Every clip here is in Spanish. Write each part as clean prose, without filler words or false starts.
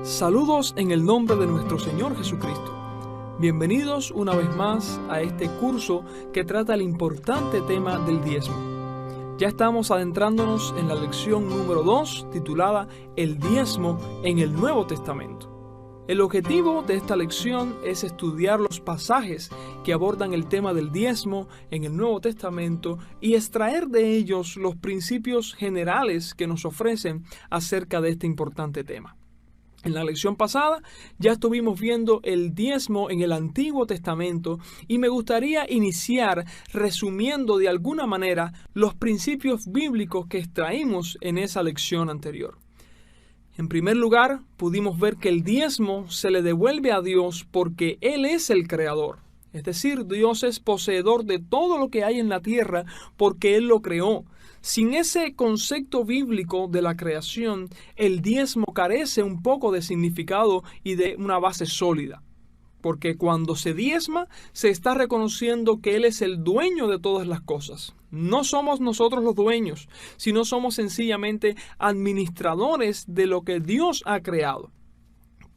Saludos en el nombre de nuestro Señor Jesucristo. Bienvenidos una vez más a este curso que trata el importante tema del diezmo. Ya estamos adentrándonos en la lección número 2, titulada El diezmo en el Nuevo Testamento. El objetivo de esta lección es estudiar los pasajes que abordan el tema del diezmo en el Nuevo Testamento y extraer de ellos los principios generales que nos ofrecen acerca de este importante tema. En la lección pasada ya estuvimos viendo el diezmo en el Antiguo Testamento y me gustaría iniciar resumiendo de alguna manera los principios bíblicos que extraímos en esa lección anterior. En primer lugar, pudimos ver que el diezmo se le devuelve a Dios porque Él es el creador. Es decir, Dios es poseedor de todo lo que hay en la tierra porque Él lo creó. Sin ese concepto bíblico de la creación, el diezmo carece un poco de significado y de una base sólida. Porque cuando se diezma, se está reconociendo que Él es el dueño de todas las cosas. No somos nosotros los dueños, sino somos sencillamente administradores de lo que Dios ha creado.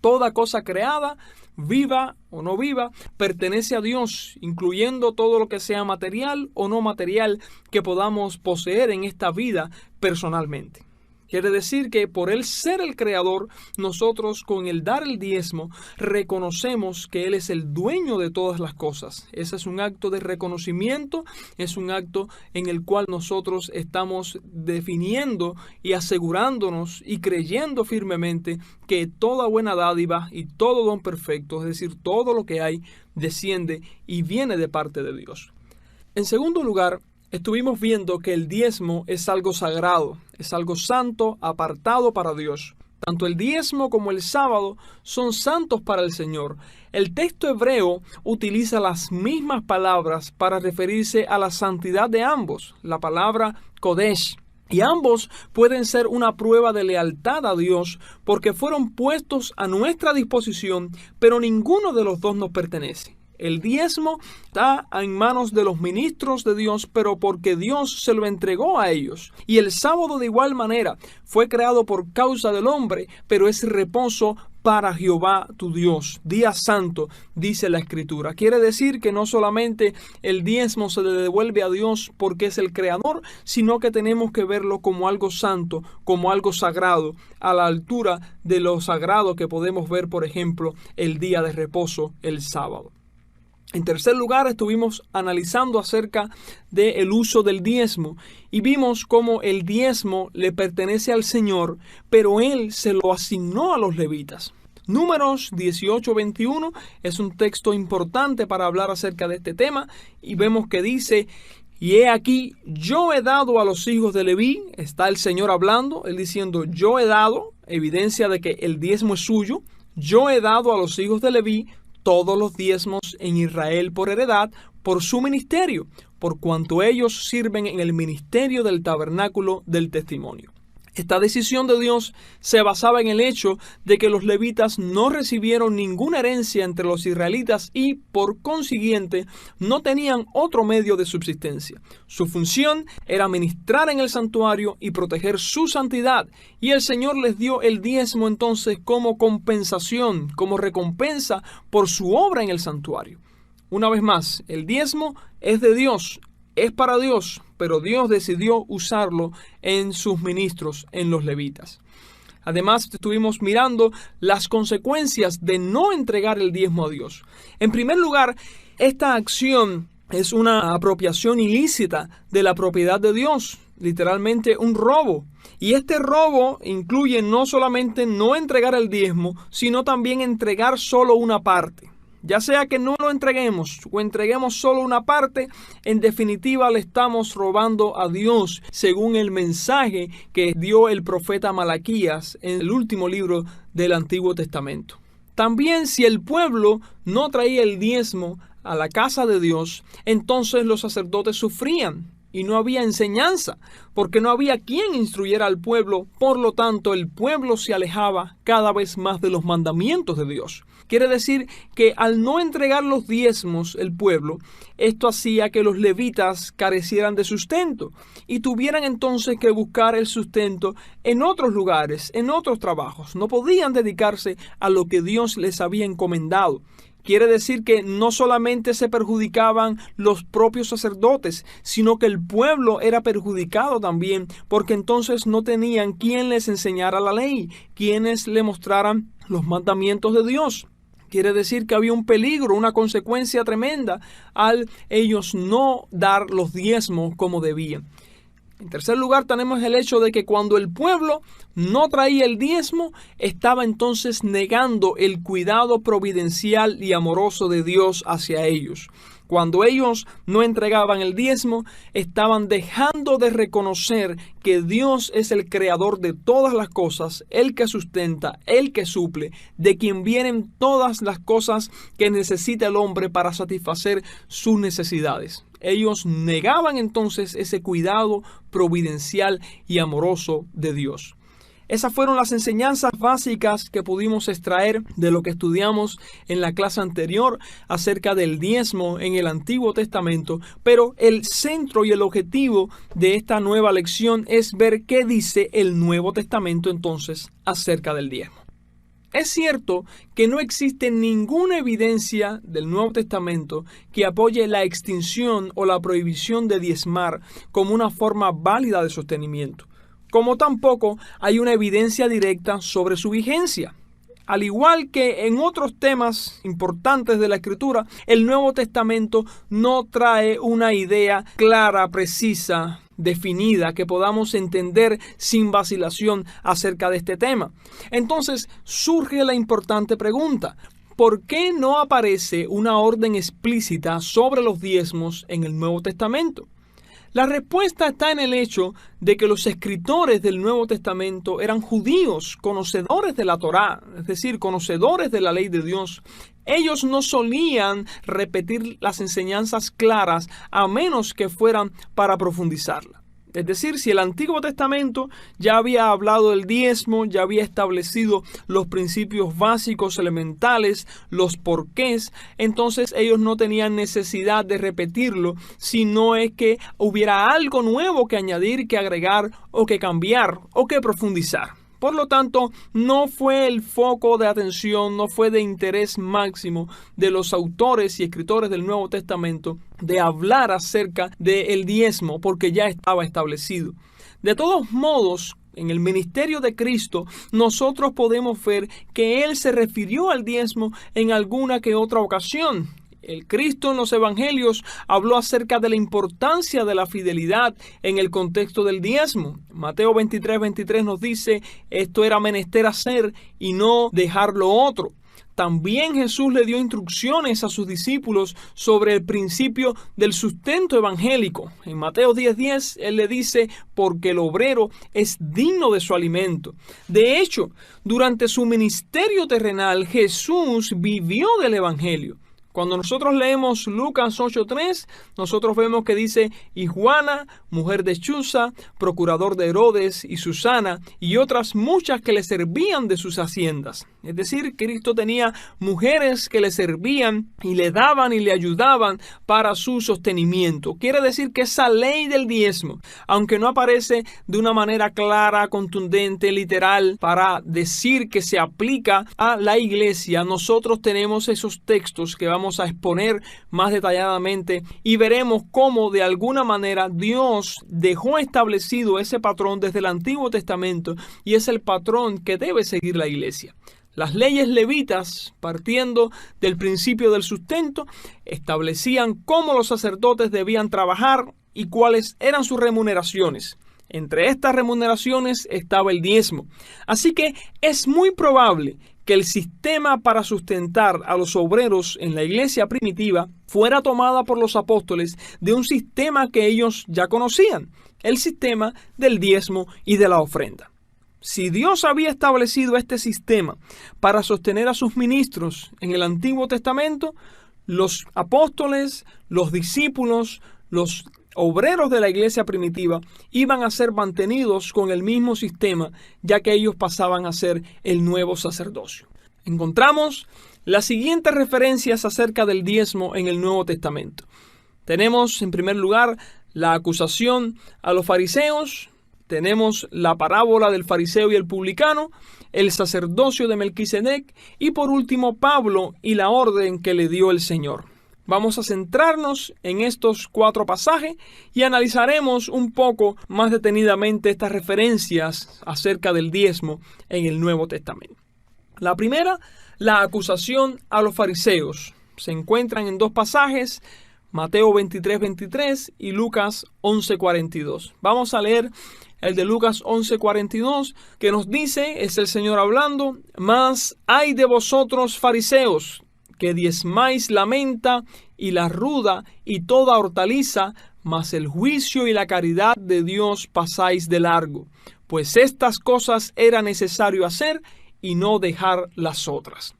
Toda cosa creada, viva o no viva, pertenece a Dios, incluyendo todo lo que sea material o no material que podamos poseer en esta vida personalmente. Quiere decir que por Él ser el creador, nosotros con el dar el diezmo reconocemos que Él es el dueño de todas las cosas. Ese es un acto de reconocimiento, es un acto en el cual nosotros estamos definiendo y asegurándonos y creyendo firmemente que toda buena dádiva y todo don perfecto, es decir, todo lo que hay, desciende y viene de parte de Dios. En segundo lugar, estuvimos viendo que el diezmo es algo sagrado, es algo santo, apartado para Dios. Tanto el diezmo como el sábado son santos para el Señor. El texto hebreo utiliza las mismas palabras para referirse a la santidad de ambos, la palabra Kodesh. Y ambos pueden ser una prueba de lealtad a Dios porque fueron puestos a nuestra disposición, pero ninguno de los dos nos pertenece. El diezmo está en manos de los ministros de Dios, pero porque Dios se lo entregó a ellos. Y el sábado de igual manera fue creado por causa del hombre, pero es reposo para Jehová tu Dios. Día santo, dice la Escritura. Quiere decir que no solamente el diezmo se le devuelve a Dios porque es el creador, sino que tenemos que verlo como algo santo, como algo sagrado, a la altura de lo sagrado que podemos ver, por ejemplo, el día de reposo, el sábado. En tercer lugar, estuvimos analizando acerca del uso del diezmo y vimos cómo el diezmo le pertenece al Señor, pero Él se lo asignó a los levitas. Números 18:21 es un texto importante para hablar acerca de este tema y vemos que dice: y he aquí, yo he dado a los hijos de Leví, está el Señor hablando, Él diciendo yo he dado, evidencia de que el diezmo es suyo, yo he dado a los hijos de Leví todos los diezmos en Israel por heredad, por su ministerio, por cuanto ellos sirven en el ministerio del tabernáculo del testimonio. Esta decisión de Dios se basaba en el hecho de que los levitas no recibieron ninguna herencia entre los israelitas y, por consiguiente, no tenían otro medio de subsistencia. Su función era ministrar en el santuario y proteger su santidad, y el Señor les dio el diezmo entonces como compensación, como recompensa por su obra en el santuario. Una vez más, el diezmo es de Dios, es para Dios, pero Dios decidió usarlo en sus ministros, en los levitas. Además, estuvimos mirando las consecuencias de no entregar el diezmo a Dios. En primer lugar, esta acción es una apropiación ilícita de la propiedad de Dios, literalmente un robo. Y este robo incluye no solamente no entregar el diezmo, sino también entregar solo una parte. Ya sea que no lo entreguemos o entreguemos solo una parte, en definitiva le estamos robando a Dios, según el mensaje que dio el profeta Malaquías en el último libro del Antiguo Testamento. También si el pueblo no traía el diezmo a la casa de Dios, entonces los sacerdotes sufrían. y no había enseñanza, porque no había quien instruyera al pueblo. Por lo tanto, el pueblo se alejaba cada vez más de los mandamientos de Dios. Quiere decir que al no entregar los diezmos el pueblo, esto hacía que los levitas carecieran de sustento y tuvieran entonces que buscar el sustento en otros lugares, en otros trabajos. No podían dedicarse a lo que Dios les había encomendado. Quiere decir que no solamente se perjudicaban los propios sacerdotes, sino que el pueblo era perjudicado también, porque entonces no tenían quien les enseñara la ley, quienes le mostraran los mandamientos de Dios. Quiere decir que había un peligro, una consecuencia tremenda al ellos no dar los diezmos como debían. En tercer lugar, tenemos el hecho de que cuando el pueblo no traía el diezmo, estaba entonces negando el cuidado providencial y amoroso de Dios hacia ellos. Cuando ellos no entregaban el diezmo, estaban dejando de reconocer que Dios es el creador de todas las cosas, el que sustenta, el que suple, de quien vienen todas las cosas que necesita el hombre para satisfacer sus necesidades. Ellos negaban entonces ese cuidado providencial y amoroso de Dios. Esas fueron las enseñanzas básicas que pudimos extraer de lo que estudiamos en la clase anterior acerca del diezmo en el Antiguo Testamento, pero el centro y el objetivo de esta nueva lección es ver qué dice el Nuevo Testamento entonces acerca del diezmo. Es cierto que no existe ninguna evidencia del Nuevo Testamento que apoye la extinción o la prohibición de diezmar como una forma válida de sostenimiento, como tampoco hay una evidencia directa sobre su vigencia. Al igual que en otros temas importantes de la Escritura, el Nuevo Testamento no trae una idea clara, precisa, definida, que podamos entender sin vacilación acerca de este tema. Entonces surge la importante pregunta: ¿por qué no aparece una orden explícita sobre los diezmos en el Nuevo Testamento? La respuesta está en el hecho de que los escritores del Nuevo Testamento eran judíos, conocedores de la Torá, es decir, conocedores de la ley de Dios. Ellos no solían repetir las enseñanzas claras a menos que fueran para profundizarla. Es decir, si el Antiguo Testamento ya había hablado del diezmo, ya había establecido los principios básicos, elementales, los porqués, entonces ellos no tenían necesidad de repetirlo, si no es que hubiera algo nuevo que añadir, que agregar, o que cambiar, o que profundizar. Por lo tanto, no fue el foco de atención, no fue de interés máximo de los autores y escritores del Nuevo Testamento de hablar acerca del diezmo, porque ya estaba establecido. De todos modos, en el ministerio de Cristo, nosotros podemos ver que Él se refirió al diezmo en alguna que otra ocasión. El Cristo en los Evangelios habló acerca de la importancia de la fidelidad en el contexto del diezmo. Mateo 23:23 nos dice: esto era menester hacer y no dejar lo otro. También Jesús le dio instrucciones a sus discípulos sobre el principio del sustento evangélico. En Mateo 10:10 Él le dice: porque el obrero es digno de su alimento. De hecho, durante su ministerio terrenal, Jesús vivió del evangelio. Cuando nosotros leemos Lucas 8:3, nosotros vemos que dice: y Juana, mujer de Chuza, procurador de Herodes, y Susana, y otras muchas que le servían de sus haciendas. Es decir, Cristo tenía mujeres que le servían y le daban y le ayudaban para su sostenimiento. Quiere decir que esa ley del diezmo, aunque no aparece de una manera clara, contundente, literal, para decir que se aplica a la iglesia, nosotros tenemos esos textos que vamos a exponer más detalladamente y veremos cómo de alguna manera Dios dejó establecido ese patrón desde el Antiguo Testamento y es el patrón que debe seguir la iglesia. Las leyes levitas, partiendo del principio del sustento, establecían cómo los sacerdotes debían trabajar y cuáles eran sus remuneraciones. Entre estas remuneraciones estaba el diezmo. Así que es muy probable que el sistema para sustentar a los obreros en la iglesia primitiva fuera tomada por los apóstoles de un sistema que ellos ya conocían, el sistema del diezmo y de la ofrenda. Si Dios había establecido este sistema para sostener a sus ministros en el Antiguo Testamento, los apóstoles, los discípulos, los obreros de la iglesia primitiva iban a ser mantenidos con el mismo sistema, ya que ellos pasaban a ser el nuevo sacerdocio. Encontramos las siguientes referencias acerca del diezmo en el Nuevo Testamento. Tenemos, en primer lugar, la acusación a los fariseos. Tenemos la parábola del fariseo y el publicano, el sacerdocio de Melquisedec y por último Pablo y la orden que le dio el Señor. Vamos a centrarnos en estos 4 pasajes y analizaremos un poco más detenidamente estas referencias acerca del diezmo en el Nuevo Testamento. La primera, la acusación a los fariseos. Se encuentran en 2 pasajes, Mateo 23:23 y Lucas 11:42. Vamos a leer el de Lucas 11:42, que nos dice, es el Señor hablando: «Mas ay de vosotros, fariseos, que diezmáis la menta y la ruda y toda hortaliza, mas el juicio y la caridad de Dios pasáis de largo. Pues estas cosas era necesario hacer y no dejar las otras».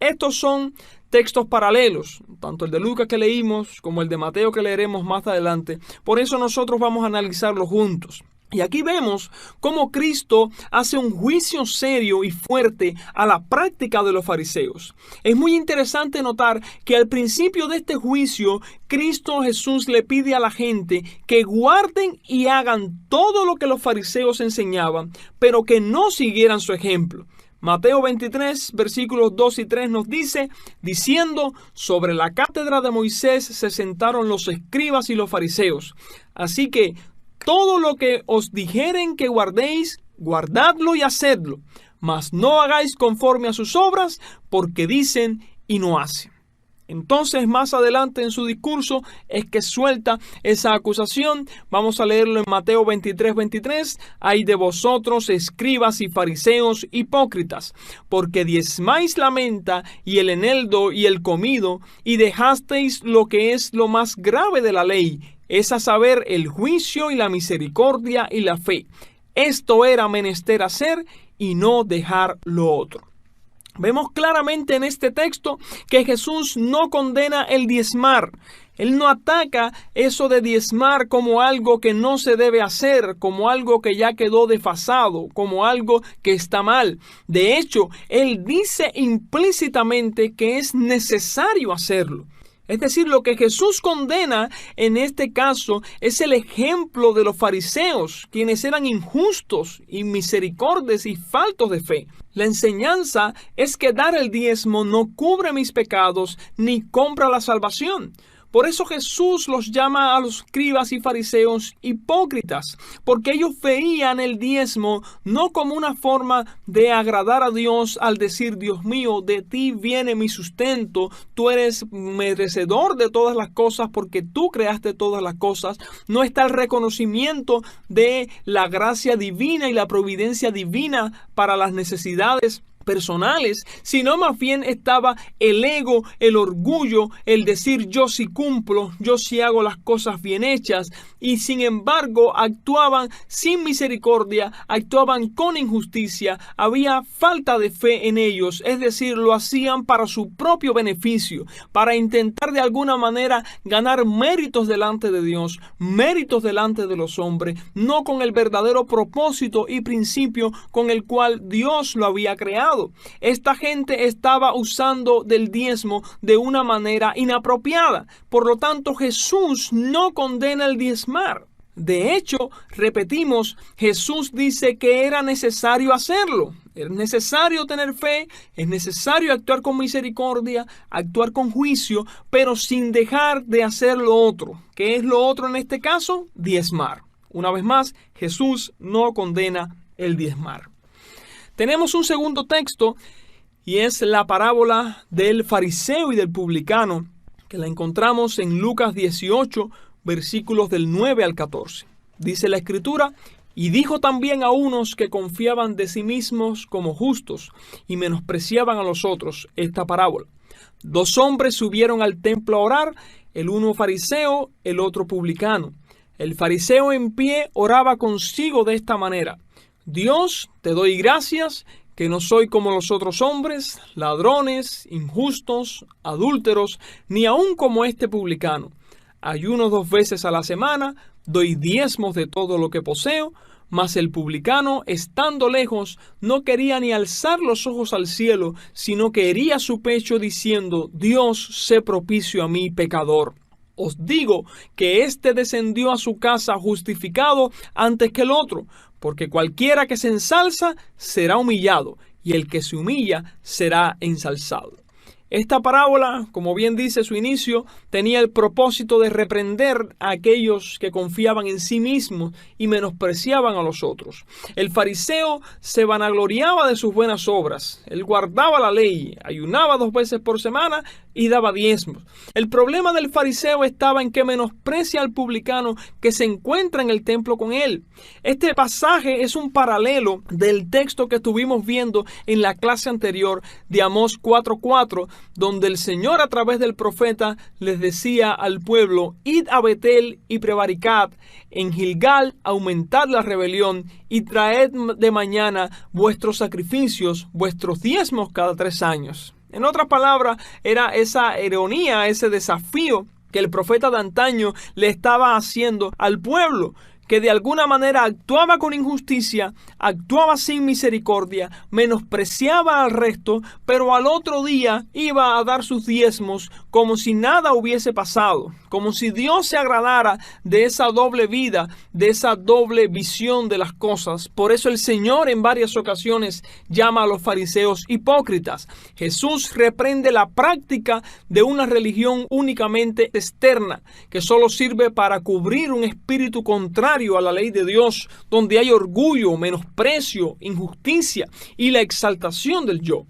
Estos son textos paralelos, tanto el de Lucas que leímos como el de Mateo que leeremos más adelante. Por eso nosotros vamos a analizarlos juntos. Y aquí vemos cómo Cristo hace un juicio serio y fuerte a la práctica de los fariseos. Es muy interesante notar que al principio de este juicio, Cristo Jesús le pide a la gente que guarden y hagan todo lo que los fariseos enseñaban, pero que no siguieran su ejemplo. Mateo 23, versículos 2 y 3 nos dice, diciendo: «Sobre la cátedra de Moisés se sentaron los escribas y los fariseos. Así que todo lo que os dijeren que guardéis, guardadlo y hacedlo, mas no hagáis conforme a sus obras, porque dicen y no hacen». Entonces, más adelante en su discurso es que suelta esa acusación. Vamos a leerlo en Mateo 23:23. «Ay de vosotros, escribas y fariseos hipócritas, porque diezmáis la menta y el eneldo y el comido, y dejasteis lo que es lo más grave de la ley, es a saber, el juicio y la misericordia y la fe. Esto era menester hacer y no dejar lo otro». Vemos claramente en este texto que Jesús no condena el diezmar. Él no ataca eso de diezmar como algo que no se debe hacer, como algo que ya quedó desfasado, como algo que está mal. De hecho, Él dice implícitamente que es necesario hacerlo. Es decir, lo que Jesús condena en este caso es el ejemplo de los fariseos, quienes eran injustos, inmisericordios y faltos de fe. La enseñanza es que dar el diezmo no cubre mis pecados ni compra la salvación. Por eso Jesús los llama a los escribas y fariseos hipócritas, porque ellos veían el diezmo no como una forma de agradar a Dios al decir: «Dios mío, de ti viene mi sustento, tú eres merecedor de todas las cosas porque tú creaste todas las cosas». No está el reconocimiento de la gracia divina y la providencia divina para las necesidades personales, sino más bien estaba el ego, el orgullo, el decir: «Yo sí cumplo, yo sí hago las cosas bien hechas», y sin embargo actuaban sin misericordia, actuaban con injusticia, había falta de fe en ellos, es decir, lo hacían para su propio beneficio, para intentar de alguna manera ganar méritos delante de Dios, méritos delante de los hombres, no con el verdadero propósito y principio con el cual Dios lo había creado. Esta gente estaba usando del diezmo de una manera inapropiada. Por lo tanto, Jesús no condena el diezmar. De hecho, repetimos, Jesús dice que era necesario hacerlo. Es necesario tener fe, es necesario actuar con misericordia, actuar con juicio, pero sin dejar de hacer lo otro. ¿Qué es lo otro en este caso? Diezmar. Una vez más, Jesús no condena el diezmar. Tenemos un segundo texto y es la parábola del fariseo y del publicano, que la encontramos en Lucas 18, versículos del 9 al 14. Dice la Escritura: «Y dijo también a unos que confiaban de sí mismos como justos y menospreciaban a los otros esta parábola. 2 hombres subieron al templo a orar, el uno fariseo, el otro publicano. El fariseo en pie oraba consigo de esta manera: Dios, te doy gracias que no soy como los otros hombres, ladrones, injustos, adúlteros, ni aun como este publicano. ayuno 2 veces a la semana, doy diezmos de todo lo que poseo. Mas el publicano, estando lejos, no quería ni alzar los ojos al cielo, sino que hería su pecho diciendo: Dios, sé propicio a mí, pecador. Os digo que éste descendió a su casa justificado antes que el otro, porque cualquiera que se ensalza será humillado, y el que se humilla será ensalzado. Esta parábola, como bien dice su inicio, tenía el propósito de reprender a aquellos que confiaban en sí mismos y menospreciaban a los otros. El fariseo se vanagloriaba de sus buenas obras. Él guardaba la ley, ayunaba 2 veces por semana y daba diezmos. El problema del fariseo estaba en que menosprecia al publicano que se encuentra en el templo con él. Este pasaje es un paralelo del texto que estuvimos viendo en la clase anterior de Amós 4:4, donde el Señor a través del profeta les decía al pueblo: id a Betel y prevaricad, en Gilgal aumentad la rebelión y traed de mañana vuestros sacrificios, vuestros diezmos cada 3 años. En otras palabras, era esa ironía, ese desafío que el profeta de antaño le estaba haciendo al pueblo, que de alguna manera actuaba con injusticia, actuaba sin misericordia, menospreciaba al resto, pero al otro día iba a dar sus diezmos como si nada hubiese pasado, como si Dios se agradara de esa doble vida, de esa doble visión de las cosas. Por eso el Señor en varias ocasiones llama a los fariseos hipócritas. Jesús reprende la práctica de una religión únicamente externa, que solo sirve para cubrir un espíritu contrario a la ley de Dios, donde hay orgullo, menosprecio, injusticia y la exaltación del yo.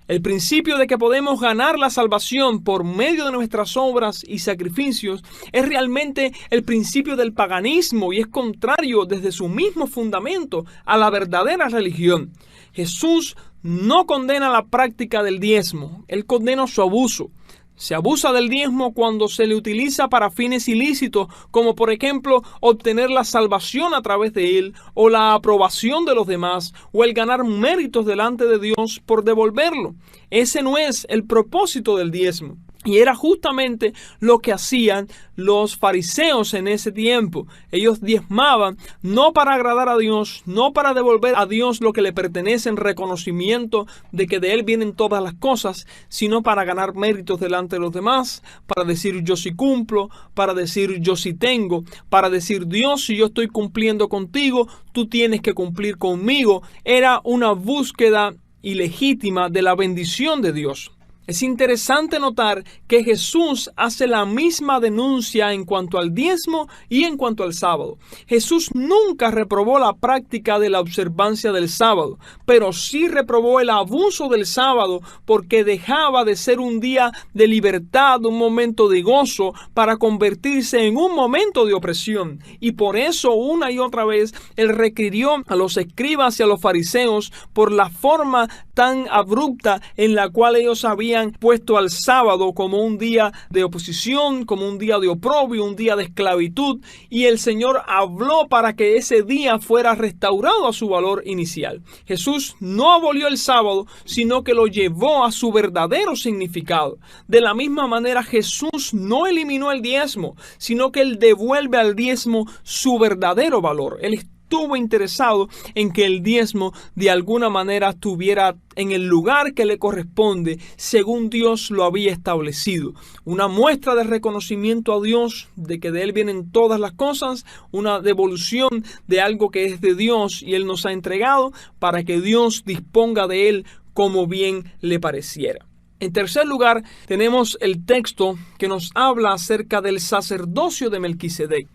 El principio de que podemos ganar la salvación por medio de nuestras obras y sacrificios es realmente el principio del paganismo y es contrario desde su mismo fundamento a la verdadera religión. Jesús no condena la práctica del diezmo, él condena su abuso. Se abusa del diezmo cuando se le utiliza para fines ilícitos, como por ejemplo obtener la salvación a través de él, o la aprobación de los demás, o el ganar méritos delante de Dios por devolverlo. Ese no es el propósito del diezmo. Y era justamente lo que hacían los fariseos en ese tiempo. Ellos diezmaban no para agradar a Dios, no para devolver a Dios lo que le pertenece en reconocimiento de que de Él vienen todas las cosas, sino para ganar méritos delante de los demás, para decir yo sí cumplo, para decir yo sí tengo, para decir Dios, si yo estoy cumpliendo contigo, tú tienes que cumplir conmigo. Era una búsqueda ilegítima de la bendición de Dios. Es interesante notar que Jesús hace la misma denuncia en cuanto al diezmo y en cuanto al sábado. Jesús nunca reprobó la práctica de la observancia del sábado, pero sí reprobó el abuso del sábado porque dejaba de ser un día de libertad, un momento de gozo, para convertirse en un momento de opresión. Y por eso una y otra vez Él requirió a los escribas y a los fariseos por la forma tan abrupta en la cual ellos habían puesto al sábado como un día de oposición, como un día de oprobio, un día de esclavitud, y el Señor habló para que ese día fuera restaurado a su valor inicial. Jesús no abolió el sábado, sino que lo llevó a su verdadero significado. De la misma manera, Jesús no eliminó el diezmo, sino que Él devuelve al diezmo su verdadero valor. Él estuvo interesado en que el diezmo de alguna manera estuviera en el lugar que le corresponde según Dios lo había establecido. Una muestra de reconocimiento a Dios de que de Él vienen todas las cosas, una devolución de algo que es de Dios y Él nos ha entregado para que Dios disponga de Él como bien le pareciera. En tercer lugar, tenemos el texto que nos habla acerca del sacerdocio de Melquisedec.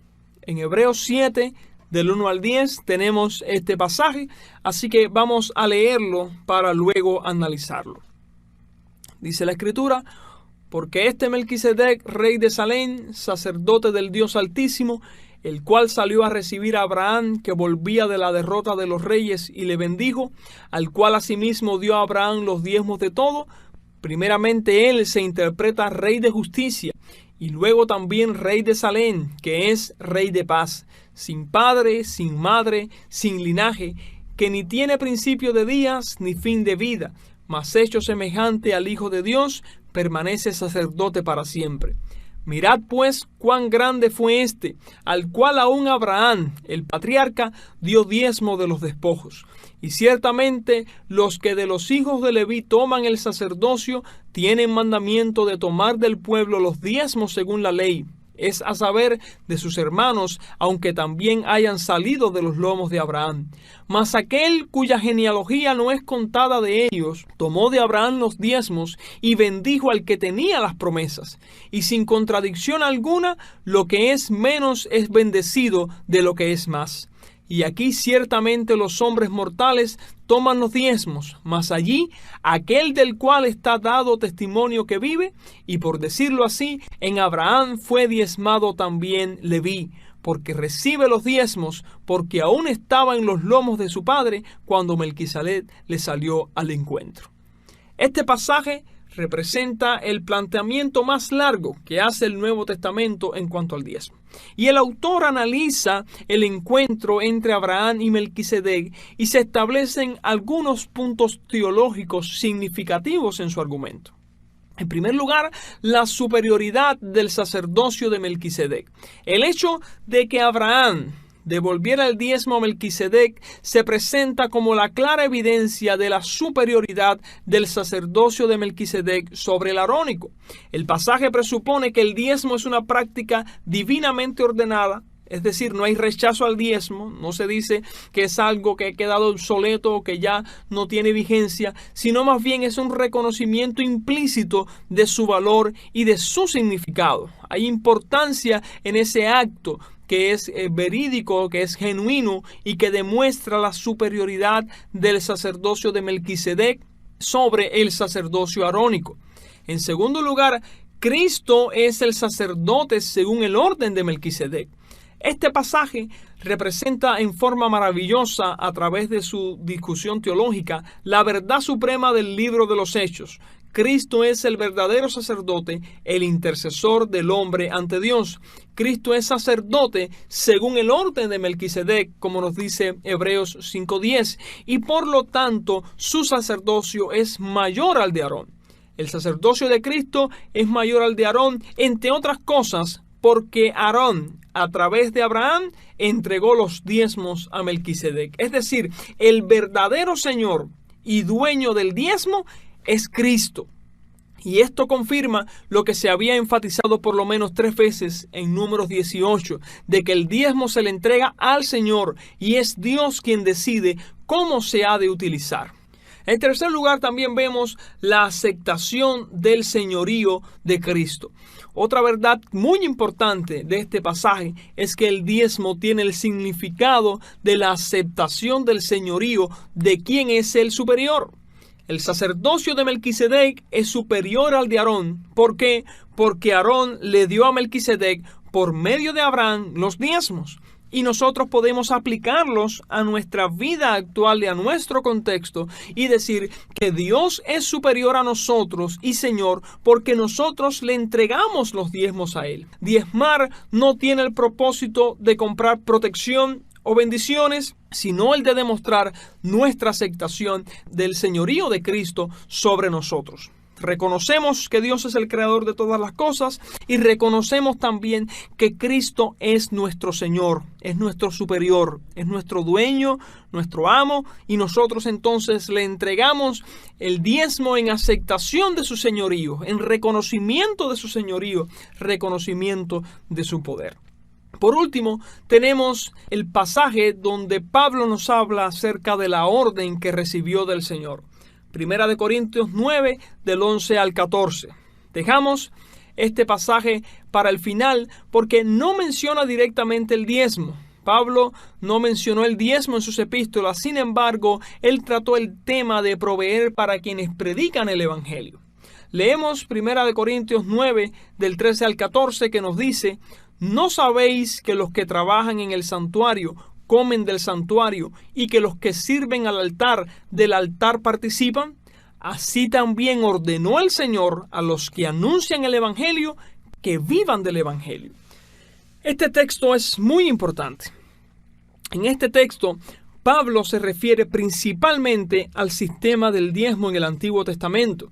En Hebreos 7, del 1 al 10 tenemos este pasaje, así que vamos a leerlo para luego analizarlo. Dice la Escritura: porque este Melquisedec, rey de Salem, sacerdote del Dios Altísimo, el cual salió a recibir a Abraham, que volvía de la derrota de los reyes, y le bendijo, al cual asimismo dio a Abraham los diezmos de todo. Primeramente él se interpreta rey de justicia, y luego también rey de Salem, que es rey de paz, sin padre, sin madre, sin linaje, que ni tiene principio de días ni fin de vida, mas hecho semejante al Hijo de Dios, permanece sacerdote para siempre. Mirad pues cuán grande fue este, al cual aún Abraham, el patriarca, dio diezmo de los despojos. Y ciertamente los que de los hijos de Leví toman el sacerdocio tienen mandamiento de tomar del pueblo los diezmos según la ley, es a saber, de sus hermanos, aunque también hayan salido de los lomos de Abraham. Mas aquel cuya genealogía no es contada de ellos, tomó de Abraham los diezmos y bendijo al que tenía las promesas. Y sin contradicción alguna, lo que es menos es bendecido de lo que es más. Y aquí ciertamente los hombres mortales toman los diezmos, mas allí aquel del cual está dado testimonio que vive, y por decirlo así, en Abraham fue diezmado también Leví, porque recibe los diezmos, porque aún estaba en los lomos de su padre cuando Melquisedec le salió al encuentro. Este pasaje representa el planteamiento más largo que hace el Nuevo Testamento en cuanto al diezmo. Y el autor analiza el encuentro entre Abraham y Melquisedec y se establecen algunos puntos teológicos significativos en su argumento. En primer lugar, la superioridad del sacerdocio de Melquisedec. El hecho de que Abraham devolviera el diezmo a Melquisedec se presenta como la clara evidencia de la superioridad del sacerdocio de Melquisedec sobre el arónico. El pasaje presupone que el diezmo es una práctica divinamente ordenada, es decir, no hay rechazo al diezmo, no se dice que es algo que ha quedado obsoleto o que ya no tiene vigencia, sino más bien es un reconocimiento implícito de su valor y de su significado. Hay importancia en ese acto que es verídico, que es genuino y que demuestra la superioridad del sacerdocio de Melquisedec sobre el sacerdocio arónico. En segundo lugar, Cristo es el sacerdote según el orden de Melquisedec. Este pasaje representa en forma maravillosa, a través de su discusión teológica, la verdad suprema del libro de los Hechos. Cristo es el verdadero sacerdote, el intercesor del hombre ante Dios. Cristo es sacerdote según el orden de Melquisedec, como nos dice Hebreos 5:10, y por lo tanto su sacerdocio es mayor al de Aarón. El sacerdocio de Cristo es mayor al de Aarón, entre otras cosas, porque Aarón, a través de Abraham, entregó los diezmos a Melquisedec. Es decir, el verdadero Señor y dueño del diezmo es Cristo. Y esto confirma lo que se había enfatizado por lo menos 3 veces en Números 18, de que el diezmo se le entrega al Señor y es Dios quien decide cómo se ha de utilizar. En tercer lugar, también vemos la aceptación del señorío de Cristo. Otra verdad muy importante de este pasaje es que el diezmo tiene el significado de la aceptación del señorío de quien es el superior. El sacerdocio de Melquisedec es superior al de Aarón. ¿Por qué? Porque Aarón le dio a Melquisedec por medio de Abraham los diezmos. Y nosotros podemos aplicarlos a nuestra vida actual y a nuestro contexto y decir que Dios es superior a nosotros y Señor porque nosotros le entregamos los diezmos a Él. Diezmar no tiene el propósito de comprar protección o bendiciones, sino el de demostrar nuestra aceptación del señorío de Cristo sobre nosotros. Reconocemos que Dios es el creador de todas las cosas y reconocemos también que Cristo es nuestro Señor, es nuestro superior, es nuestro dueño, nuestro amo, y nosotros entonces le entregamos el diezmo en aceptación de su señorío, en reconocimiento de su señorío, reconocimiento de su poder. Por último, tenemos el pasaje donde Pablo nos habla acerca de la orden que recibió del Señor. Primera de Corintios 9, del 11 al 14. Dejamos este pasaje para el final porque no menciona directamente el diezmo. Pablo no mencionó el diezmo en sus epístolas, sin embargo, él trató el tema de proveer para quienes predican el Evangelio. Leemos Primera de Corintios 9, del 13 al 14, que nos dice: ¿No sabéis que los que trabajan en el santuario comen del santuario y que los que sirven al altar del altar participan? Así también ordenó el Señor a los que anuncian el Evangelio que vivan del Evangelio. Este texto es muy importante. En este texto, Pablo se refiere principalmente al sistema del diezmo en el Antiguo Testamento.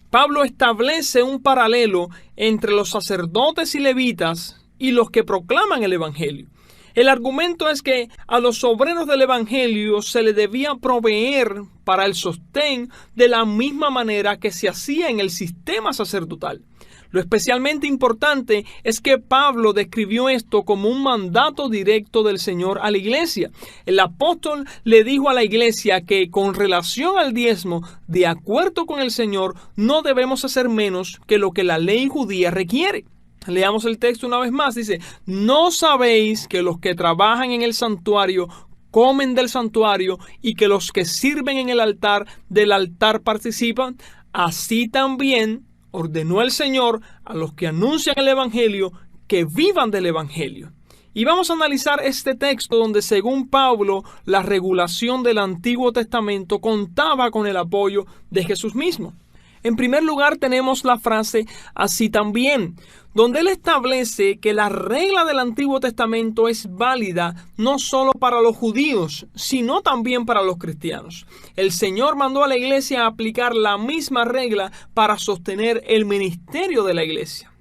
Pablo establece un paralelo entre los sacerdotes y levitas y los que proclaman el Evangelio. El argumento es que a los obreros del Evangelio se les debía proveer para el sostén de la misma manera que se hacía en el sistema sacerdotal. Lo especialmente importante es que Pablo describió esto como un mandato directo del Señor a la iglesia. El apóstol le dijo a la iglesia que con relación al diezmo, de acuerdo con el Señor, no debemos hacer menos que lo que la ley judía requiere. Leamos el texto una vez más. Dice: ¿no sabéis que los que trabajan en el santuario comen del santuario y que los que sirven en el altar del altar participan? Así también ordenó el Señor a los que anuncian el Evangelio que vivan del Evangelio. Y vamos a analizar este texto donde, según Pablo, la regulación del Antiguo Testamento contaba con el apoyo de Jesús mismo. En primer lugar, tenemos la frase "así también", donde él establece que la regla del Antiguo Testamento es válida no solo para los judíos, sino también para los cristianos. El Señor mandó a la iglesia a aplicar la misma regla para sostener el ministerio de la iglesia.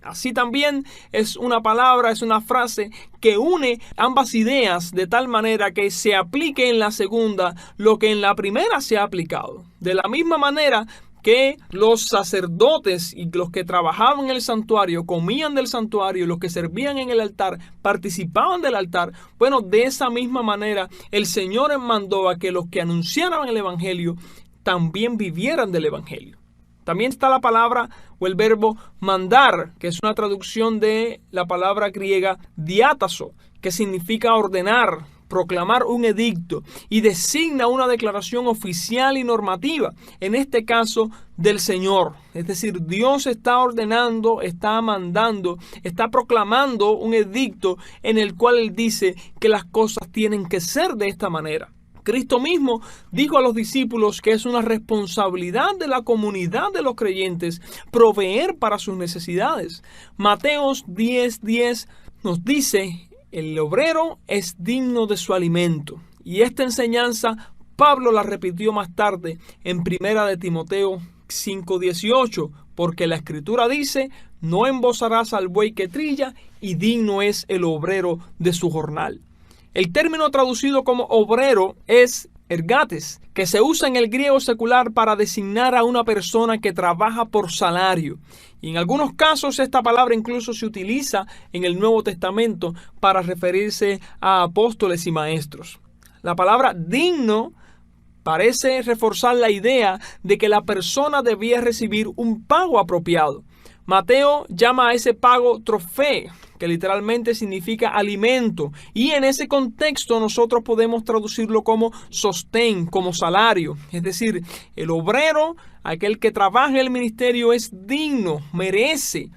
Así también es una palabra, es una frase que une ambas ideas de tal manera que se aplique en la segunda lo que en la primera se ha aplicado. De la misma manera que los sacerdotes y los que trabajaban en el santuario comían del santuario, los que servían en el altar participaban del altar. Bueno, de esa misma manera el Señor mandó a que los que anunciaran el Evangelio también vivieran del Evangelio. También está la palabra o el verbo mandar, que es una traducción de la palabra griega diátaso, que significa ordenar, proclamar un edicto, y designa una declaración oficial y normativa, en este caso del Señor. Es decir, Dios está ordenando, está mandando, está proclamando un edicto en el cual Él dice que las cosas tienen que ser de esta manera. Cristo mismo dijo a los discípulos que es una responsabilidad de la comunidad de los creyentes proveer para sus necesidades. Mateos 10:10 nos dice: el obrero es digno de su alimento. Y esta enseñanza Pablo la repitió más tarde en 1 Timoteo 5:18, porque la Escritura dice: no embozarás al buey que trilla, y digno es el obrero de su jornal. El término traducido como obrero es ergates, que se usa en el griego secular para designar a una persona que trabaja por salario. Y en algunos casos esta palabra incluso se utiliza en el Nuevo Testamento para referirse a apóstoles y maestros. La palabra digno parece reforzar la idea de que la persona debía recibir un pago apropiado. Mateo llama a ese pago trofeo, que literalmente significa alimento, y en ese contexto nosotros podemos traducirlo como sostén, como salario. Es decir, el obrero, aquel que trabaja en el ministerio, es digno, merece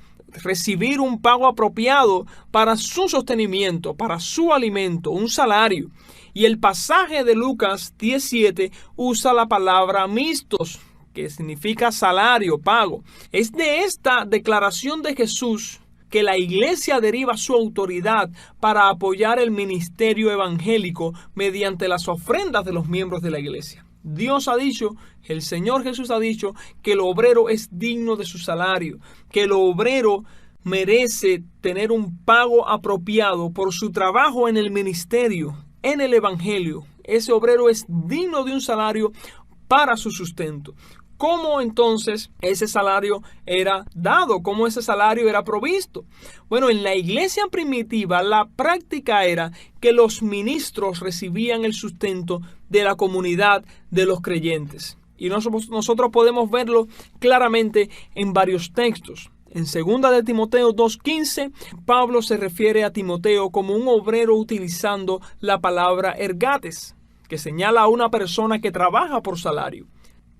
recibir un pago apropiado para su sostenimiento, para su alimento, un salario. Y el pasaje de Lucas 17 usa la palabra mistos, que significa salario, pago. Es de esta declaración de Jesús que la iglesia deriva su autoridad para apoyar el ministerio evangélico mediante las ofrendas de los miembros de la iglesia. Dios ha dicho, el Señor Jesús ha dicho, que el obrero es digno de su salario, que el obrero merece tener un pago apropiado por su trabajo en el ministerio, en el evangelio. Ese obrero es digno de un salario para su sustento. ¿Cómo entonces ese salario era dado? ¿Cómo ese salario era provisto? Bueno, en la iglesia primitiva la práctica era que los ministros recibían el sustento de la comunidad de los creyentes. Y nosotros podemos verlo claramente en varios textos. En 2 de Timoteo 2:15, Pablo se refiere a Timoteo como un obrero utilizando la palabra ergates, que señala a una persona que trabaja por salario.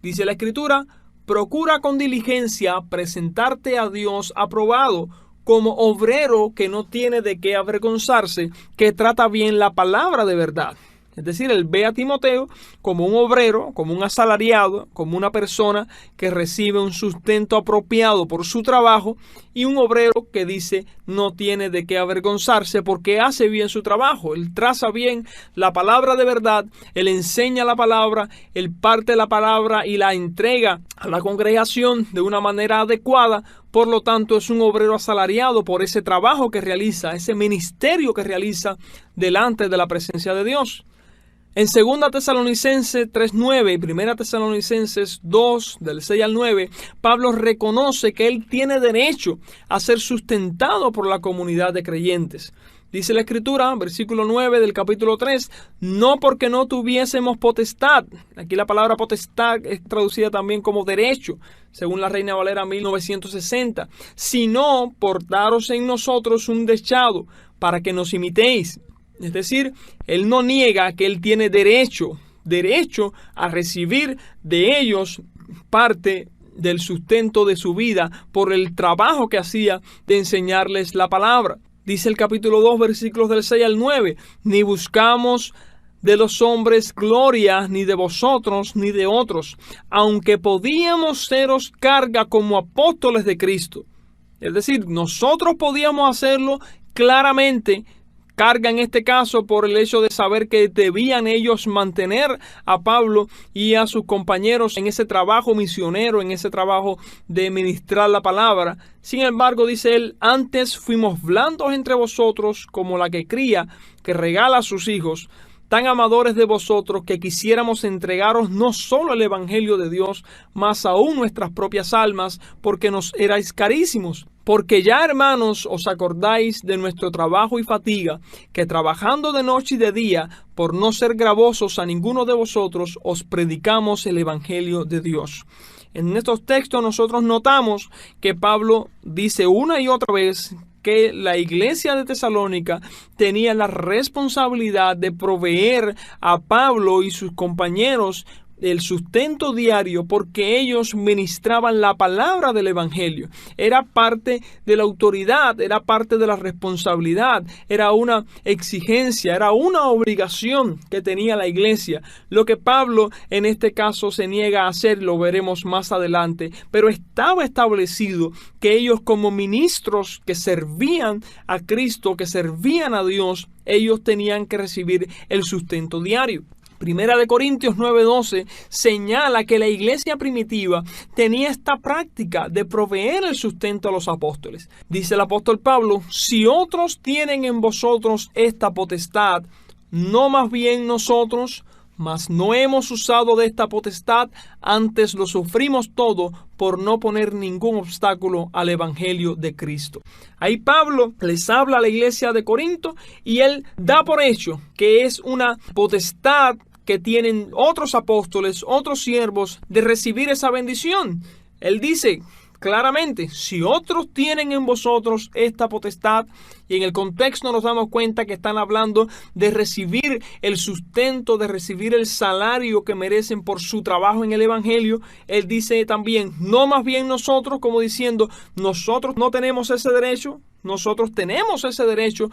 Dice la Escritura: procura con diligencia presentarte a Dios aprobado, como obrero que no tiene de qué avergonzarse, que trata bien la palabra de verdad. Es decir, él ve a Timoteo como un obrero, como un asalariado, como una persona que recibe un sustento apropiado por su trabajo, y un obrero que dice no tiene de qué avergonzarse porque hace bien su trabajo. Él traza bien la palabra de verdad, él enseña la palabra, él parte la palabra y la entrega a la congregación de una manera adecuada. Por lo tanto, es un obrero asalariado por ese trabajo que realiza, ese ministerio que realiza delante de la presencia de Dios. En 2 Tesalonicenses 3:9 y 1 Tesalonicenses 2, del 6 al 9, Pablo reconoce que él tiene derecho a ser sustentado por la comunidad de creyentes. Dice la Escritura, versículo 9 del capítulo 3, no porque no tuviésemos potestad. Aquí la palabra potestad es traducida también como derecho, según la Reina Valera 1960, sino por daros en nosotros un dechado para que nos imitéis. Es decir, él no niega que él tiene derecho a recibir de ellos parte del sustento de su vida por el trabajo que hacía de enseñarles la palabra. Dice el capítulo 2, versículos del 6 al 9, ni buscamos de los hombres gloria, ni de vosotros, ni de otros, aunque podíamos seros carga como apóstoles de Cristo. Es decir, nosotros podíamos hacerlo claramente, carga en este caso por el hecho de saber que debían ellos mantener a Pablo y a sus compañeros en ese trabajo misionero, en ese trabajo de ministrar la palabra. Sin embargo, dice él, antes fuimos blandos entre vosotros como la que cría, que regala a sus hijos, tan amadores de vosotros que quisiéramos entregaros no solo el evangelio de Dios, mas aún nuestras propias almas, porque nos erais carísimos. Porque ya, hermanos, os acordáis de nuestro trabajo y fatiga, que trabajando de noche y de día, por no ser gravosos a ninguno de vosotros, os predicamos el evangelio de Dios. En estos textos nosotros notamos que Pablo dice una y otra vez que la iglesia de Tesalónica tenía la responsabilidad de proveer a Pablo y sus compañeros el sustento diario porque ellos ministraban la palabra del evangelio. Era parte de la autoridad, era parte de la responsabilidad, era una exigencia, era una obligación que tenía la iglesia. Lo que Pablo en este caso se niega a hacer, lo veremos más adelante, pero estaba establecido que ellos, como ministros que servían a Cristo, que servían a Dios, ellos tenían que recibir el sustento diario. Primera de Corintios 9:12 señala que la iglesia primitiva tenía esta práctica de proveer el sustento a los apóstoles. Dice el apóstol Pablo, si otros tienen en vosotros esta potestad, no más bien nosotros, mas no hemos usado de esta potestad, antes lo sufrimos todo por no poner ningún obstáculo al evangelio de Cristo. Ahí Pablo les habla a la iglesia de Corinto y él da por hecho que es una potestad que tienen otros apóstoles, otros siervos, de recibir esa bendición. Él dice claramente, si otros tienen en vosotros esta potestad, y en el contexto nos damos cuenta que están hablando de recibir el sustento, de recibir el salario que merecen por su trabajo en el evangelio. Él dice también, no más bien nosotros, como diciendo, nosotros no tenemos ese derecho, nosotros tenemos ese derecho.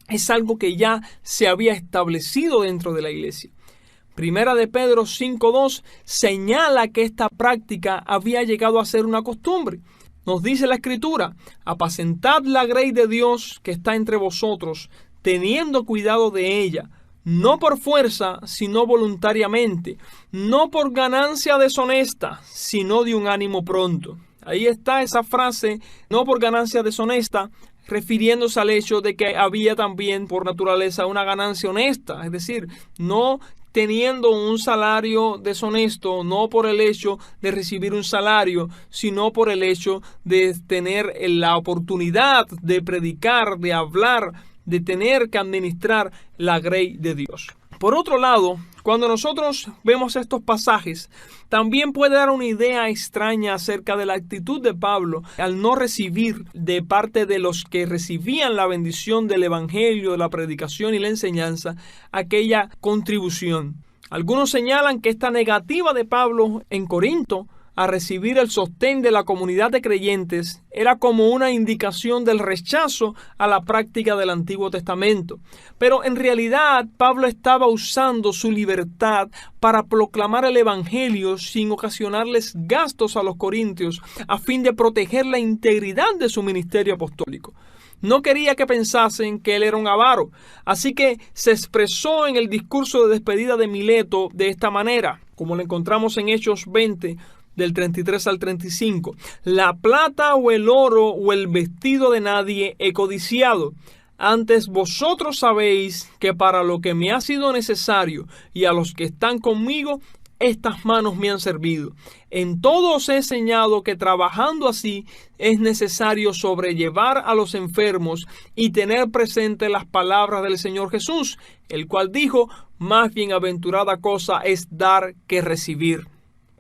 Es algo que ya se había establecido dentro de la iglesia. Primera de Pedro 5:2 señala que esta práctica había llegado a ser una costumbre. Nos dice la Escritura, apacentad la grey de Dios que está entre vosotros, teniendo cuidado de ella, no por fuerza, sino voluntariamente, no por ganancia deshonesta, sino de un ánimo pronto. Ahí está esa frase, no por ganancia deshonesta, refiriéndose al hecho de que había también por naturaleza una ganancia honesta, es decir, no teniendo un salario deshonesto, no por el hecho de recibir un salario, sino por el hecho de tener la oportunidad de predicar, de hablar, de tener que administrar la grey de Dios. Por otro lado, cuando nosotros vemos estos pasajes, también puede dar una idea extraña acerca de la actitud de Pablo al no recibir de parte de los que recibían la bendición del evangelio, de la predicación y la enseñanza, aquella contribución. Algunos señalan que esta negativa de Pablo en Corinto a recibir el sostén de la comunidad de creyentes era como una indicación del rechazo a la práctica del Antiguo Testamento. Pero en realidad Pablo estaba usando su libertad para proclamar el Evangelio sin ocasionarles gastos a los corintios a fin de proteger la integridad de su ministerio apostólico. No quería que pensasen que él era un avaro, así que se expresó en el discurso de despedida de Mileto de esta manera, como lo encontramos en Hechos 20, del 33 al 35. La plata o el oro o el vestido de nadie he codiciado. Antes vosotros sabéis que para lo que me ha sido necesario y a los que están conmigo, estas manos me han servido. En todo os he enseñado que trabajando así es necesario sobrellevar a los enfermos y tener presente las palabras del Señor Jesús, el cual dijo, más bienaventurada cosa es dar que recibir.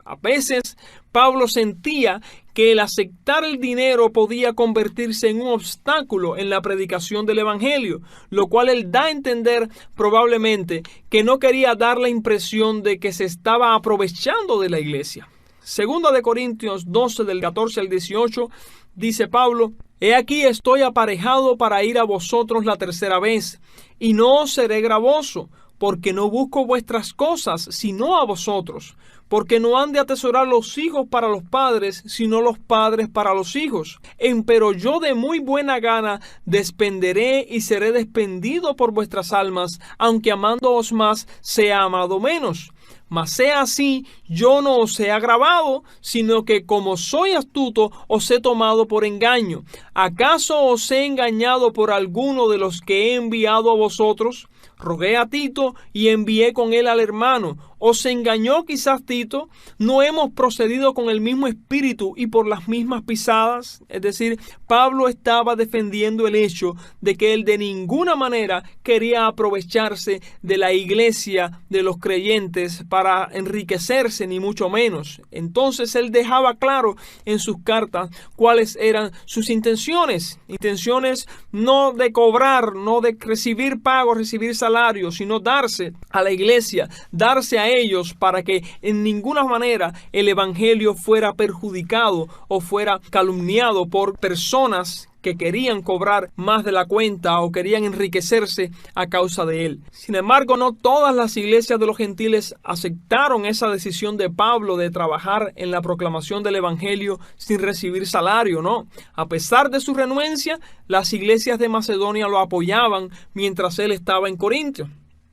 A veces Pablo sentía que el aceptar el dinero podía convertirse en un obstáculo en la predicación del Evangelio, lo cual él da a entender probablemente que no quería dar la impresión de que se estaba aprovechando de la iglesia. Segunda de Corintios 12 del 14 al 18 dice Pablo, he aquí estoy aparejado para ir a vosotros la tercera vez, y no os seré gravoso, porque no busco vuestras cosas, sino a vosotros. Porque no han de atesorar los hijos para los padres, sino los padres para los hijos. Empero yo de muy buena gana despenderé y seré despendido por vuestras almas, aunque amándoos más, sea amado menos. Mas sea así, yo no os he agravado, sino que como soy astuto, os he tomado por engaño. ¿Acaso os he engañado por alguno de los que he enviado a vosotros? Rogué a Tito y envié con él al hermano. ¿Os engañó quizás Tito? ¿No hemos procedido con el mismo espíritu y por las mismas pisadas? Es decir, Pablo estaba defendiendo el hecho de que él de ninguna manera quería aprovecharse de la iglesia de los creyentes para enriquecerse, ni mucho menos. Entonces él dejaba claro en sus cartas cuáles eran sus intenciones. Intenciones no de cobrar, no de recibir pago, recibir salario, sino darse a la iglesia, darse a ellos para que en ninguna manera el evangelio fuera perjudicado o fuera calumniado por personas que querían cobrar más de la cuenta o querían enriquecerse a causa de él. Sin embargo, no todas las iglesias de los gentiles aceptaron esa decisión de Pablo de trabajar en la proclamación del evangelio sin recibir salario, ¿no? A pesar de su renuencia, las iglesias de Macedonia lo apoyaban mientras él estaba en Corinto.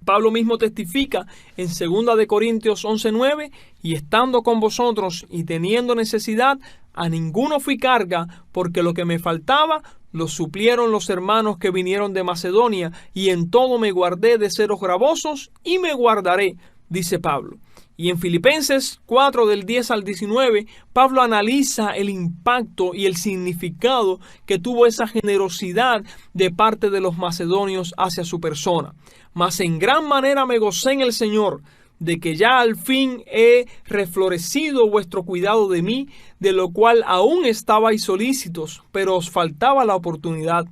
Pablo mismo testifica en 2 de Corintios 11:9, y estando con vosotros y teniendo necesidad, a ninguno fui carga, porque lo que me faltaba lo suplieron los hermanos que vinieron de Macedonia, y en todo me guardé de seros gravosos y me guardaré, dice Pablo. Y en Filipenses 4 del 10 al 19, Pablo analiza el impacto y el significado que tuvo esa generosidad de parte de los macedonios hacia su persona. Mas en gran manera me gocé en el Señor, de que ya al fin he reflorecido vuestro cuidado de mí, de lo cual aún estabais solícitos, pero os faltaba la oportunidad.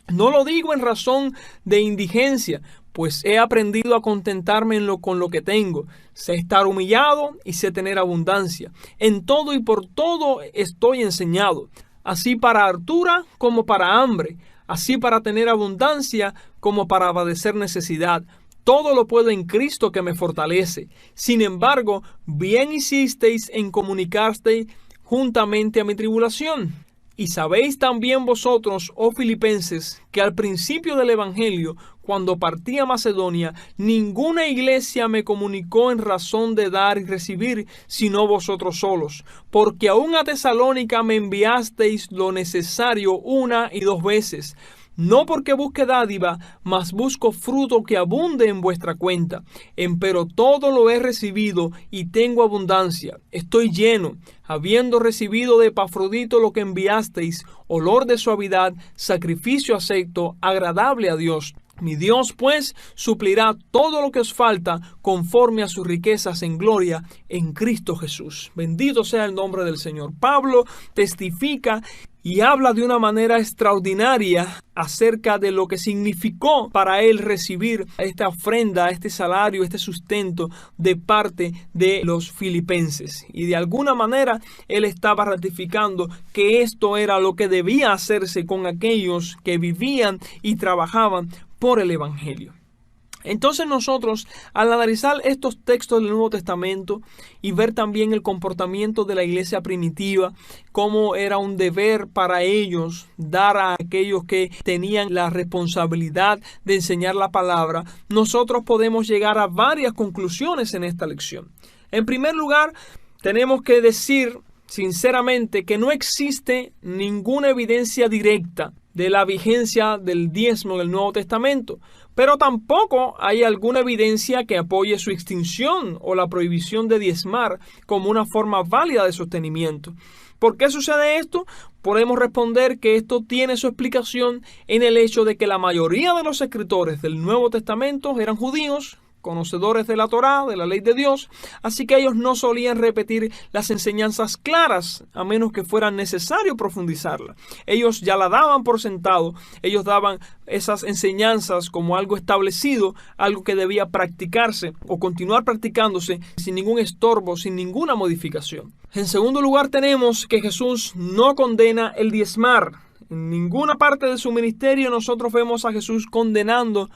No lo digo en razón de indigencia, pues he aprendido a contentarme con lo que tengo. Sé estar humillado y sé tener abundancia. En todo y por todo estoy enseñado, así para hartura como para hambre, así para tener abundancia como para padecer necesidad. Todo lo puedo en Cristo que me fortalece. Sin embargo, bien hicisteis en comunicasteis juntamente a mi tribulación. Y sabéis también vosotros, oh filipenses, que al principio del evangelio, cuando partí a Macedonia, ninguna iglesia me comunicó en razón de dar y recibir, sino vosotros solos. Porque aún a Tesalónica me enviasteis lo necesario 1 y 2 veces. No porque busque dádiva, mas busco fruto que abunde en vuestra cuenta. Empero todo lo he recibido y tengo abundancia. Estoy lleno, habiendo recibido de Epafrodito lo que enviasteis, olor de suavidad, sacrificio acepto, agradable a Dios. Mi Dios, pues, suplirá todo lo que os falta conforme a sus riquezas en gloria en Cristo Jesús. Bendito sea el nombre del Señor. Pablo testifica y habla de una manera extraordinaria acerca de lo que significó para él recibir esta ofrenda, este salario, este sustento de parte de los filipenses. Y de alguna manera él estaba ratificando que esto era lo que debía hacerse con aquellos que vivían y trabajaban por el Evangelio. Entonces nosotros, al analizar estos textos del Nuevo Testamento y ver también el comportamiento de la iglesia primitiva, cómo era un deber para ellos dar a aquellos que tenían la responsabilidad de enseñar la palabra, nosotros podemos llegar a varias conclusiones en esta lección. En primer lugar, tenemos que decir sinceramente que no existe ninguna evidencia directa de la vigencia del diezmo del Nuevo Testamento, pero tampoco hay alguna evidencia que apoye su extinción o la prohibición de diezmar como una forma válida de sostenimiento. ¿Por qué sucede esto? Podemos responder que esto tiene su explicación en el hecho de que la mayoría de los escritores del Nuevo Testamento eran judíos, conocedores de la Torá, de la ley de Dios, así que ellos no solían repetir las enseñanzas claras, a menos que fuera necesario profundizarlas. Ellos ya la daban por sentado, ellos daban esas enseñanzas como algo establecido, algo que debía practicarse o continuar practicándose sin ningún estorbo, sin ninguna modificación. En segundo lugar, tenemos que Jesús no condena el diezmar. En ninguna parte de su ministerio nosotros vemos a Jesús condenando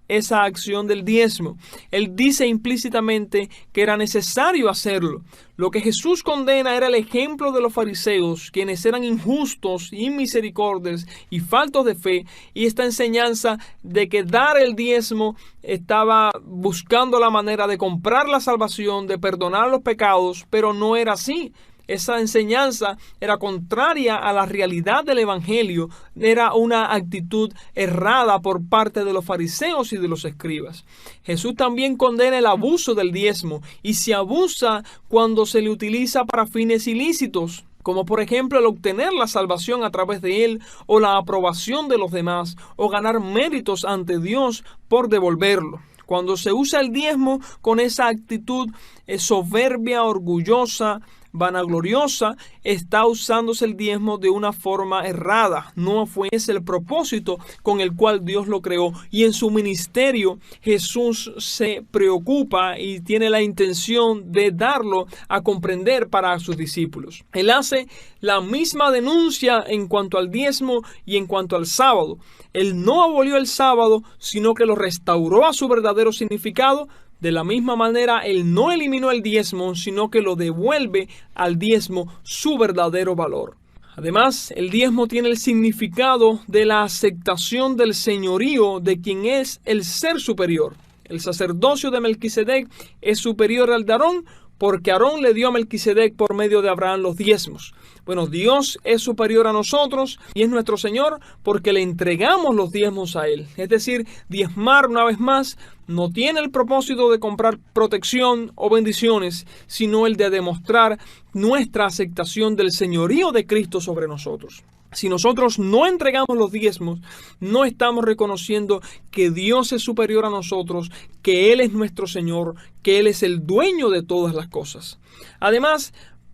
esa acción del diezmo. Él dice implícitamente que era necesario hacerlo. Lo que Jesús condena era el ejemplo de los fariseos, quienes eran injustos, inmisericordios y faltos de fe, y esta enseñanza de que dar el diezmo estaba buscando la manera de comprar la salvación, de perdonar los pecados, pero no era así. Esa enseñanza era contraria a la realidad del Evangelio, era una actitud errada por parte de los fariseos y de los escribas. Jesús también condena el abuso del diezmo y se abusa cuando se le utiliza para fines ilícitos, como por ejemplo el obtener la salvación a través de él o la aprobación de los demás o ganar méritos ante Dios por devolverlo. Cuando se usa el diezmo con esa actitud soberbia, orgullosa, vanagloriosa, está usándose el diezmo de una forma errada. No fue ese el propósito con el cual Dios lo creó. Y en su ministerio Jesús se preocupa y tiene la intención de darlo a comprender para sus discípulos. Él hace la misma denuncia en cuanto al diezmo y en cuanto al sábado. Él no abolió el sábado, sino que lo restauró a su verdadero significado. De la misma manera, él no eliminó el diezmo, sino que lo devuelve al diezmo su verdadero valor. Además, el diezmo tiene el significado de la aceptación del señorío de quien es el ser superior. El sacerdocio de Melquisedec es superior al de Aarón, porque Aarón le dio a Melquisedec por medio de Abraham los diezmos. Bueno, Dios es superior a nosotros y es nuestro Señor porque le entregamos los diezmos a Él. Es decir, diezmar, una vez más, no tiene el propósito de comprar protección o bendiciones, sino el de demostrar nuestra aceptación del señorío de Cristo sobre nosotros. Si nosotros no entregamos los diezmos, no estamos reconociendo que Dios es superior a nosotros, que Él es nuestro Señor, que Él es el dueño de todas las cosas. Además,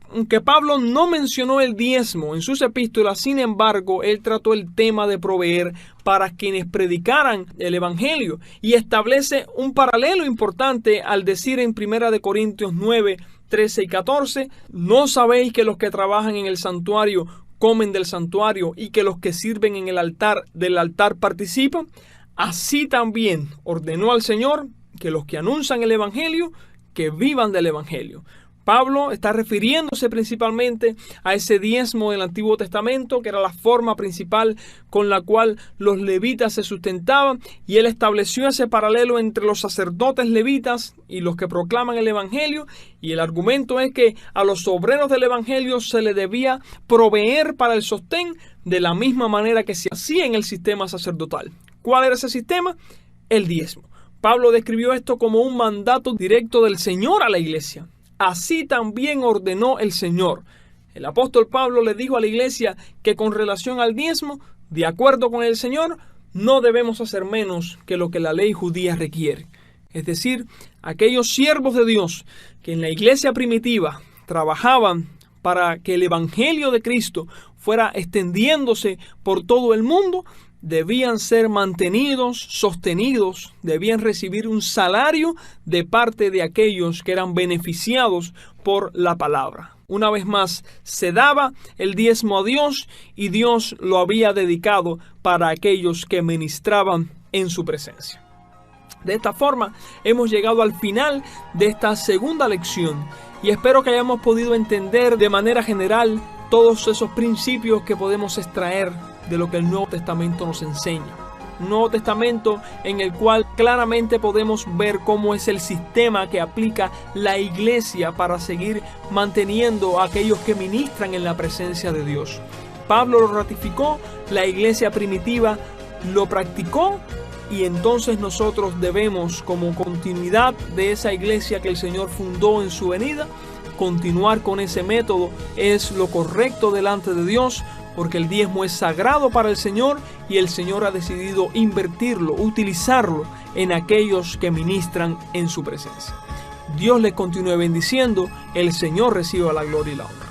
aunque Pablo no mencionó el diezmo en sus epístolas, sin embargo, él trató el tema de proveer para quienes predicaran el Evangelio y establece un paralelo importante al decir en 1 Corintios 9, 13 y 14, ¿no sabéis que los que trabajan en el santuario comen del santuario y que los que sirven en el altar del altar participan? Así también ordenó al Señor que los que anuncian el Evangelio, que vivan del Evangelio. Pablo está refiriéndose principalmente a ese diezmo del Antiguo Testamento, que era la forma principal con la cual los levitas se sustentaban, y él estableció ese paralelo entre los sacerdotes levitas y los que proclaman el Evangelio, y el argumento es que a los obreros del Evangelio se les debía proveer para el sostén de la misma manera que se hacía en el sistema sacerdotal. ¿Cuál era ese sistema? El diezmo. Pablo describió esto como un mandato directo del Señor a la iglesia. Así también ordenó el Señor. El apóstol Pablo le dijo a la iglesia que con relación al diezmo, de acuerdo con el Señor, no debemos hacer menos que lo que la ley judía requiere. Es decir, aquellos siervos de Dios que en la iglesia primitiva trabajaban para que el evangelio de Cristo fuera extendiéndose por todo el mundo, debían ser mantenidos, sostenidos, debían recibir un salario de parte de aquellos que eran beneficiados por la palabra. Una vez más, se daba el diezmo a Dios y Dios lo había dedicado para aquellos que ministraban en su presencia. De esta forma, hemos llegado al final de esta segunda lección y espero que hayamos podido entender de manera general todos esos principios que podemos extraer de lo que el Nuevo Testamento nos enseña. Un Nuevo Testamento en el cual claramente podemos ver cómo es el sistema que aplica la iglesia para seguir manteniendo a aquellos que ministran en la presencia de Dios. Pablo lo ratificó, la iglesia primitiva lo practicó y entonces nosotros debemos, como continuidad de esa iglesia que el Señor fundó en su venida, continuar con ese método. Es lo correcto delante de Dios, porque el diezmo es sagrado para el Señor y el Señor ha decidido invertirlo, utilizarlo en aquellos que ministran en su presencia. Dios les continúe bendiciendo, el Señor reciba la gloria y la honra.